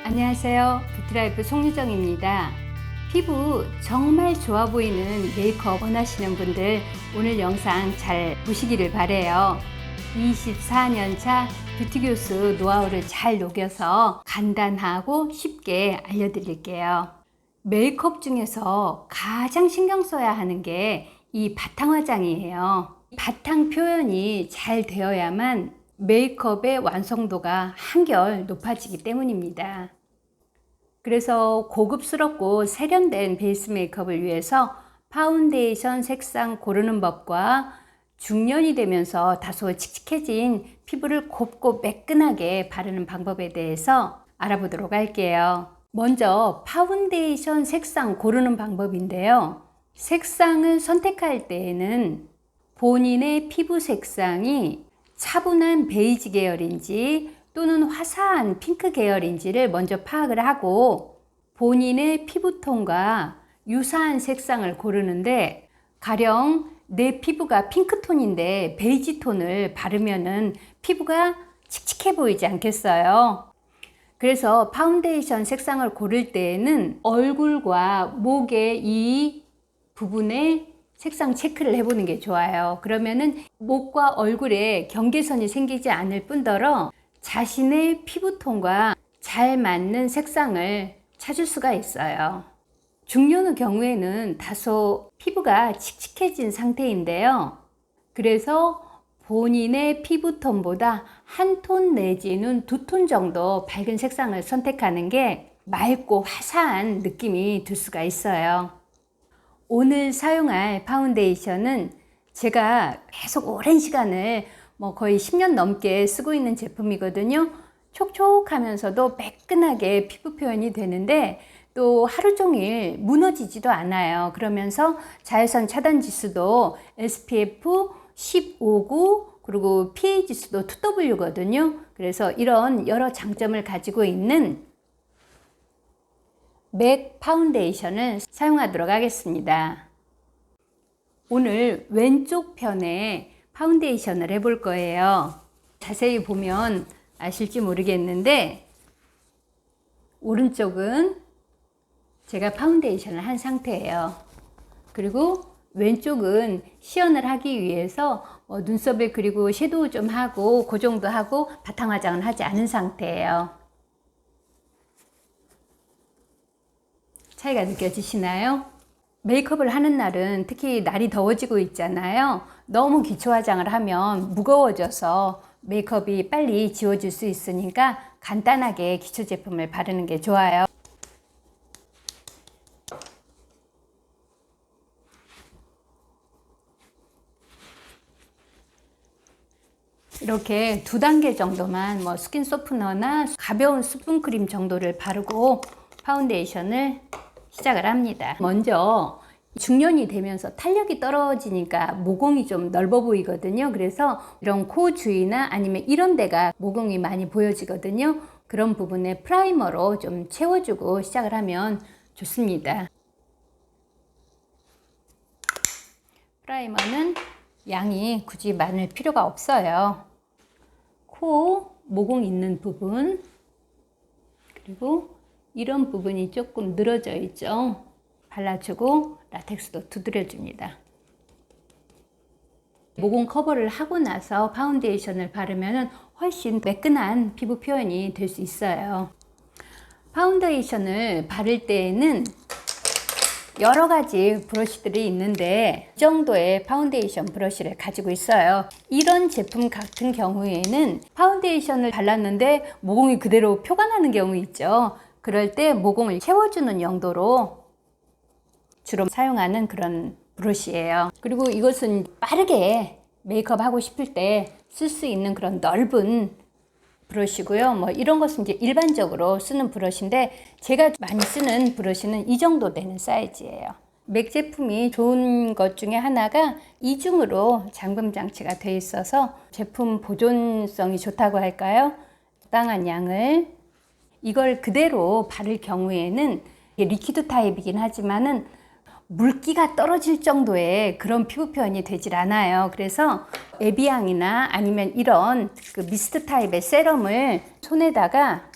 안녕하세요. 뷰티라이프 송유정입니다. 피부 정말 좋아 보이는 메이크업 원하시는 분들 오늘 영상 잘 보시기를 바래요. 24년차 뷰티 교수 노하우를 잘 녹여서 간단하고 쉽게 알려드릴게요. 메이크업 중에서 가장 신경 써야 하는 게 이 바탕 화장이에요. 바탕 표현이 잘 되어야만 메이크업의 완성도가 한결 높아지기 때문입니다. 그래서 고급스럽고 세련된 베이스 메이크업을 위해서 파운데이션 색상 고르는 법과 중년이 되면서 다소 칙칙해진 피부를 곱고 매끈하게 바르는 방법에 대해서 알아보도록 할게요. 먼저 파운데이션 색상 고르는 방법인데요. 색상을 선택할 때에는 본인의 피부 색상이 차분한 베이지 계열인지 또는 화사한 핑크 계열인지를 먼저 파악을 하고 본인의 피부톤과 유사한 색상을 고르는데, 가령 내 피부가 핑크톤인데 베이지 톤을 바르면은 피부가 칙칙해 보이지 않겠어요? 그래서 파운데이션 색상을 고를 때에는 얼굴과 목의 이 부분에 색상 체크를 해보는 게 좋아요. 그러면은 목과 얼굴에 경계선이 생기지 않을 뿐더러 자신의 피부톤과 잘 맞는 색상을 찾을 수가 있어요. 중년의 경우에는 다소 피부가 칙칙해진 상태인데요. 그래서 본인의 피부톤보다 한 톤 내지는 두 톤 정도 밝은 색상을 선택하는 게 맑고 화사한 느낌이 들 수가 있어요. 오늘 사용할 파운데이션은 제가 계속 오랜 시간을 거의 10년 넘게 쓰고 있는 제품이거든요. 촉촉하면서도 매끈하게 피부 표현이 되는데 또 하루 종일 무너지지도 않아요. 그러면서 자외선 차단 지수도 SPF 15구 그리고 PA 지수도 2W거든요. 그래서 이런 여러 장점을 가지고 있는 맥 파운데이션을 사용하도록 하겠습니다. 오늘 왼쪽 편에 파운데이션을 해볼 거예요. 자세히 보면 아실지 모르겠는데 오른쪽은 제가 파운데이션을 한 상태예요. 그리고 왼쪽은 시연을 하기 위해서 눈썹에 그리고 섀도우 좀 하고 그 정도 하고 바탕 화장은 하지 않은 상태예요. 차이가 느껴지시나요? 메이크업을 하는 날은 특히 날이 더워지고 있잖아요. 너무 기초 화장을 하면 무거워져서 메이크업이 빨리 지워질 수 있으니까 간단하게 기초 제품을 바르는 게 좋아요. 이렇게 2단계 정도만 스킨 소프너나 가벼운 수분크림 정도를 바르고 파운데이션을 시작을 합니다. 먼저 중년이 되면서 탄력이 떨어지니까 모공이 좀 넓어 보이거든요. 그래서 이런 코 주위나 아니면 이런 데가 모공이 많이 보여지거든요. 그런 부분에 프라이머로 좀 채워주고 시작을 하면 좋습니다. 프라이머는 양이 굳이 많을 필요가 없어요. 코 모공 있는 부분, 그리고 이런 부분이 조금 늘어져 있죠. 발라주고 라텍스도 두드려줍니다. 모공 커버를 하고 나서 파운데이션을 바르면 훨씬 매끈한 피부 표현이 될 수 있어요. 파운데이션을 바를 때에는 여러 가지 브러쉬들이 있는데 이 정도의 파운데이션 브러쉬를 가지고 있어요. 이런 제품 같은 경우에는 파운데이션을 발랐는데 모공이 그대로 표가 나는 경우 있죠. 그럴 때 모공을 채워주는 용도로 주로 사용하는 그런 브러쉬예요. 그리고 이것은 빠르게 메이크업 하고 싶을 때 쓸 수 있는 그런 넓은 브러쉬고요. 이런 것은 이제 일반적으로 쓰는 브러쉬인데 제가 많이 쓰는 브러쉬는 이 정도 되는 사이즈예요. 맥 제품이 좋은 것 중에 하나가 이중으로 잠금 장치가 되어 있어서 제품 보존성이 좋다고 할까요? 적당한 양을 이걸 그대로 바를 경우에는 리퀴드 타입이긴 하지만은 물기가 떨어질 정도의 그런 피부 표현이 되질 않아요. 그래서 에비앙이나 아니면 이런 그 미스트 타입의 세럼을 손에다가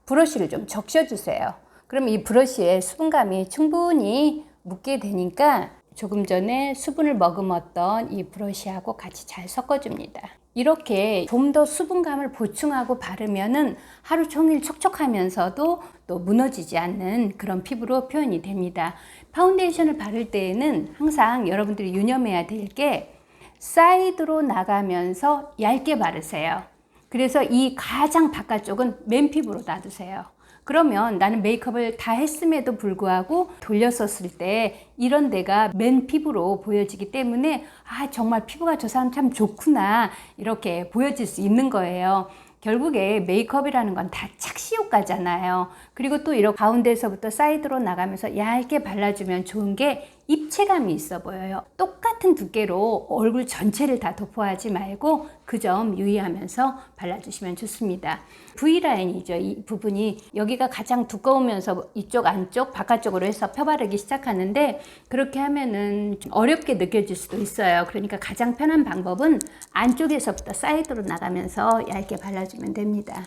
브러쉬를 좀 적셔주세요. 그럼 이 브러쉬에 수분감이 충분히 묻게 되니까 조금 전에 수분을 머금었던 이 브러쉬하고 같이 잘 섞어줍니다. 이렇게 좀 더 수분감을 보충하고 바르면은 하루 종일 촉촉하면서도 또 무너지지 않는 그런 피부로 표현이 됩니다. 파운데이션을 바를 때에는 항상 여러분들이 유념해야 될 게 사이드로 나가면서 얇게 바르세요. 그래서 이 가장 바깥쪽은 맨피부로 놔두세요. 그러면 나는 메이크업을 다 했음에도 불구하고 돌렸었을 때 이런 데가 맨 피부로 보여지기 때문에 아, 정말 피부가 저 사람 참 좋구나 이렇게 보여질 수 있는 거예요. 결국에 메이크업이라는 건 다 착시 효과잖아요. 그리고 또 이렇게 가운데서부터 사이드로 나가면서 얇게 발라주면 좋은 게 입체감이 있어 보여요. 똑같은 두께로 얼굴 전체를 다 도포하지 말고 그 점 유의하면서 발라주시면 좋습니다. V라인이죠. 이 부분이 여기가 가장 두꺼우면서 이쪽 안쪽 바깥쪽으로 해서 펴바르기 시작하는데 그렇게 하면은 좀 어렵게 느껴질 수도 있어요. 그러니까 가장 편한 방법은 안쪽에서부터 사이드로 나가면서 얇게 발라주면 됩니다.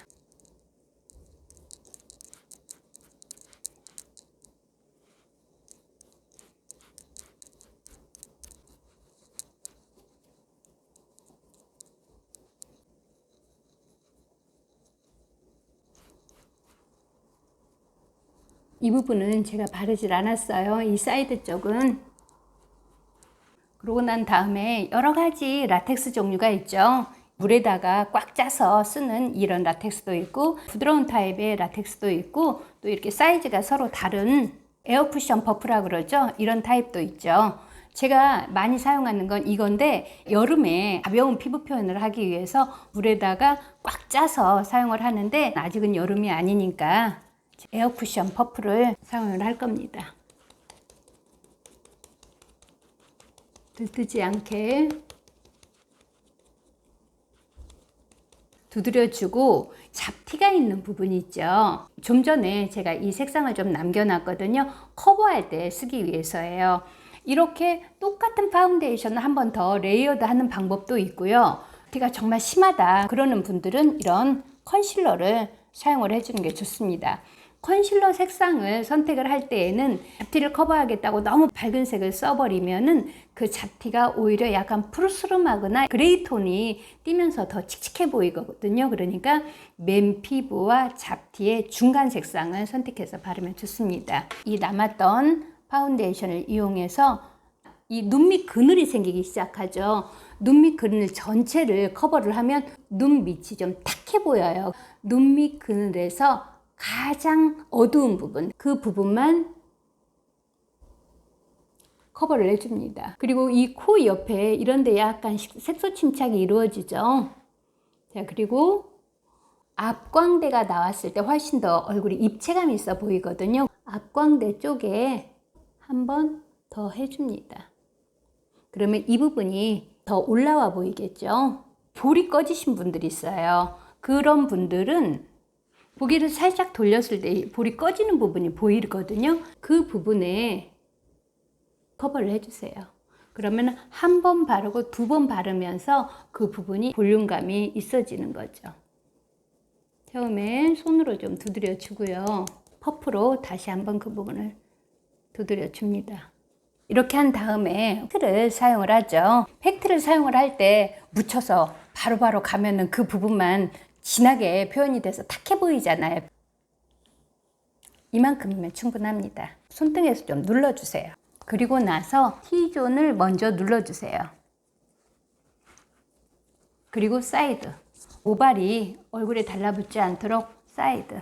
이 부분은 제가 바르질 않았어요. 이 사이드 쪽은. 그러고 난 다음에 여러 가지 라텍스 종류가 있죠. 물에다가 꽉 짜서 쓰는 이런 라텍스도 있고 부드러운 타입의 라텍스도 있고 또 이렇게 사이즈가 서로 다른 에어 쿠션 퍼프라 그러죠. 이런 타입도 있죠. 제가 많이 사용하는 건 이건데 여름에 가벼운 피부 표현을 하기 위해서 물에다가 꽉 짜서 사용을 하는데 아직은 여름이 아니니까 에어 쿠션 퍼프를 사용을 할 겁니다. 들뜨지 않게 두드려주고 잡티가 있는 부분이 있죠. 좀 전에 제가 이 색상을 좀 남겨놨거든요. 커버할 때 쓰기 위해서예요. 이렇게 똑같은 파운데이션을 한 번 더 레이어드 하는 방법도 있고요. 잡티가 정말 심하다 그러는 분들은 이런 컨실러를 사용을 해주는 게 좋습니다. 컨실러 색상을 선택을 할 때에는 잡티를 커버하겠다고 너무 밝은 색을 써버리면은 그 잡티가 오히려 약간 푸르스름하거나 그레이 톤이 띄면서 더 칙칙해 보이거든요. 그러니까 맨 피부와 잡티의 중간 색상을 선택해서 바르면 좋습니다. 이 남았던 파운데이션을 이용해서 이 눈 밑 그늘이 생기기 시작하죠. 눈 밑 그늘 전체를 커버를 하면 눈 밑이 좀 탁해 보여요. 눈 밑 그늘에서 가장 어두운 부분, 그 부분만 커버를 해줍니다. 그리고 이 코 옆에 이런 데 약간 색소 침착이 이루어지죠. 자, 그리고 앞광대가 나왔을 때 훨씬 더 얼굴이 입체감이 있어 보이거든요. 앞광대 쪽에 한 번 더 해줍니다. 그러면 이 부분이 더 올라와 보이겠죠. 볼이 꺼지신 분들이 있어요. 그런 분들은 고개를 살짝 돌렸을 때 볼이 꺼지는 부분이 보이거든요. 그 부분에 커버를 해주세요. 그러면 한 번 바르고 두 번 바르면서 그 부분이 볼륨감이 있어지는 거죠. 처음에 손으로 좀 두드려 주고요. 퍼프로 다시 한번 그 부분을 두드려 줍니다. 이렇게 한 다음에 팩트를 사용을 하죠. 팩트를 사용을 할 때 묻혀서 바로바로 가면은 그 부분만 진하게 표현이 돼서 탁해 보이잖아요. 이만큼이면 충분합니다. 손등에서 좀 눌러주세요. 그리고 나서 T존을 먼저 눌러주세요. 그리고 사이드. 모발이 얼굴에 달라붙지 않도록 사이드.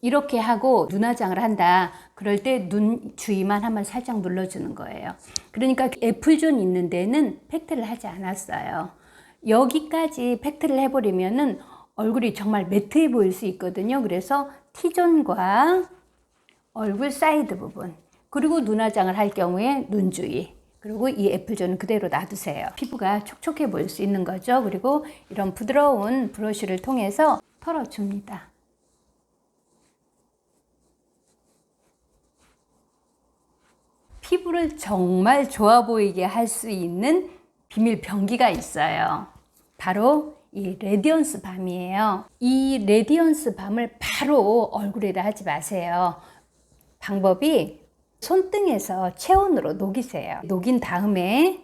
이렇게 하고 눈화장을 한다. 그럴 때 눈 주위만 한번 살짝 눌러주는 거예요. 그러니까 애플존 있는 데는 팩트를 하지 않았어요. 여기까지 팩트를 해버리면은 얼굴이 정말 매트해 보일 수 있거든요. 그래서 T존과 얼굴 사이드 부분, 그리고 눈화장을 할 경우에 눈 주위, 그리고 이 애플존은 그대로 놔두세요. 피부가 촉촉해 보일 수 있는 거죠. 그리고 이런 부드러운 브러쉬를 통해서 털어줍니다. 피부를 정말 좋아 보이게 할 수 있는 비밀 병기가 있어요. 바로 이 레디언스 밤이에요. 이 레디언스 밤을 바로 얼굴에다 하지 마세요. 방법이 손등에서 체온으로 녹이세요. 녹인 다음에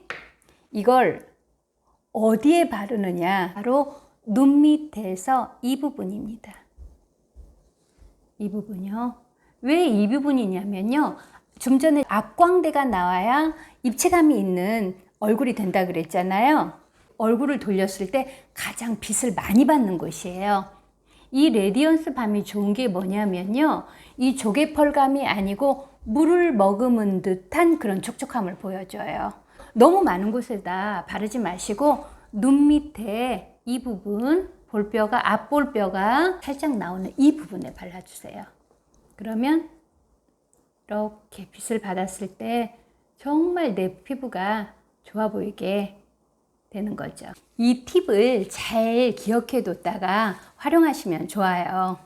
이걸 어디에 바르느냐? 바로 눈 밑에서 이 부분입니다. 이 부분이요. 왜 이 부분이냐면요. 좀 전에 앞광대가 나와야 입체감이 있는 얼굴이 된다 그랬잖아요. 얼굴을 돌렸을 때 가장 빛을 많이 받는 곳이에요. 이 레디언스 밤이 좋은 게 뭐냐면요. 이 조개펄감이 아니고 물을 머금은 듯한 그런 촉촉함을 보여줘요. 너무 많은 곳에다 바르지 마시고 눈 밑에 이 부분, 볼뼈가, 앞볼뼈가 살짝 나오는 이 부분에 발라주세요. 그러면 이렇게 빛을 받았을 때 정말 내 피부가 좋아 보이게 되는 거죠. 이 팁을 잘 기억해 뒀다가 활용하시면 좋아요.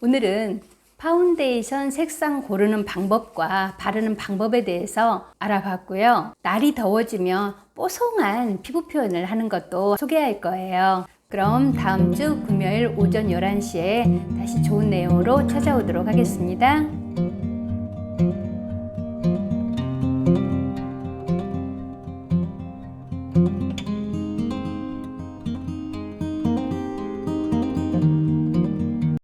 오늘은 파운데이션 색상 고르는 방법과 바르는 방법에 대해서 알아봤고요. 날이 더워지면 뽀송한 피부 표현을 하는 것도 소개할 거예요. 그럼 다음 주 금요일 오전 11시에 다시 좋은 내용으로 찾아오도록 하겠습니다.